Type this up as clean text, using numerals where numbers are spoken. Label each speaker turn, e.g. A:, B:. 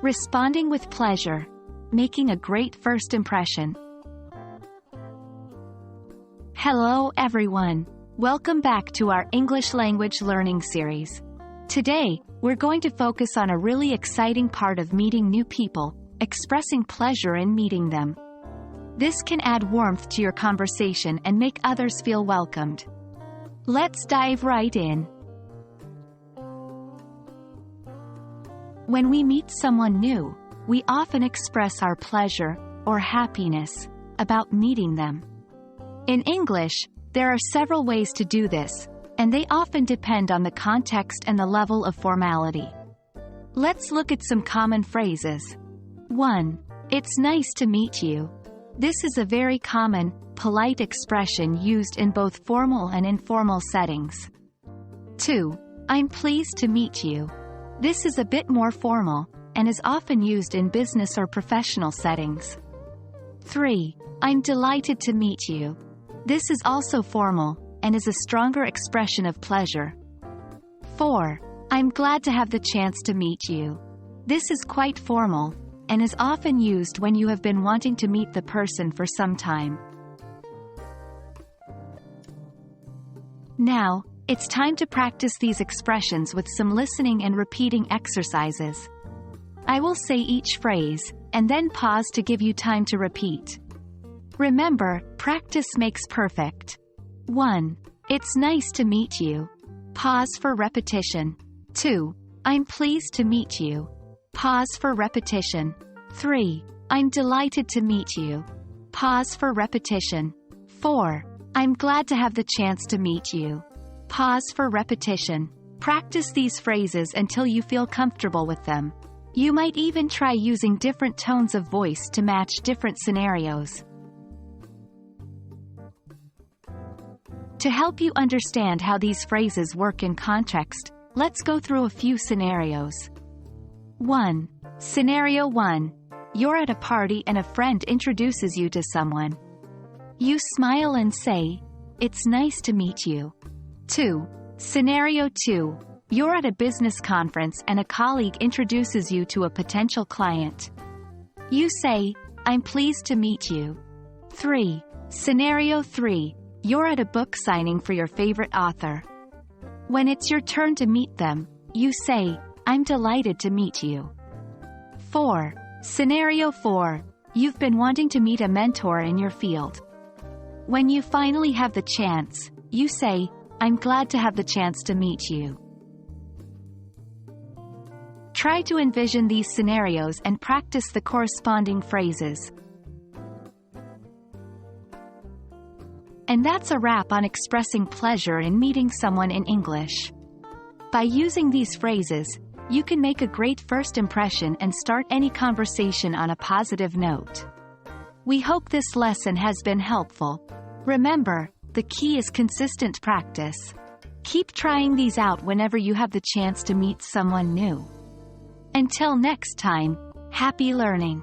A: Responding with pleasure. Making a great first impression. Hello everyone. Welcome back to our English language learning series. Today, we're going to focus on a really exciting part of meeting new people, expressing pleasure in meeting them. This can add warmth to your conversation and make others feel welcomed. Let's dive right in. When we meet someone new, we often express our pleasure or happiness about meeting them. In English, there are several ways to do this, and they often depend on the context and the level of formality. Let's look at some common phrases. 1. It's nice to meet you. This is a very common, polite expression used in both formal and informal settings. 2. I'm pleased to meet you. This is a bit more formal, and is often used in business or professional settings. 3. I'm delighted to meet you. This is also formal, and is a stronger expression of pleasure. 4. I'm glad to have the chance to meet you. This is quite formal, and is often used when you have been wanting to meet the person for some time. Now, it's time to practice these expressions with some listening and repeating exercises. I will say each phrase, and then pause to give you time to repeat. Remember, practice makes perfect. 1. It's nice to meet you. Pause for repetition. 2. I'm pleased to meet you. Pause for repetition. 3. I'm delighted to meet you. Pause for repetition. 4. I'm glad to have the chance to meet you. Pause for repetition. Practice these phrases until you feel comfortable with them. You might even try using different tones of voice to match different scenarios. To help you understand how these phrases work in context, let's go through a few scenarios. 1. Scenario 1. You're at a party and a friend introduces you to someone. You smile and say, "It's nice to meet you." 2. Scenario 2. You're at a business conference and a colleague introduces you to a potential client. You say, "I'm pleased to meet you." 3. Scenario 3. You're at a book signing for your favorite author. When it's your turn to meet them, you say, "I'm delighted to meet you." 4. Scenario 4. You've been wanting to meet a mentor in your field. When you finally have the chance, you say, "I'm glad to have the chance to meet you." Try to envision these scenarios and practice the corresponding phrases. And that's a wrap on expressing pleasure in meeting someone in English. By using these phrases, you can make a great first impression and start any conversation on a positive note. We hope this lesson has been helpful. Remember, the key is consistent practice. Keep trying these out whenever you have the chance to meet someone new. Until next time, happy learning!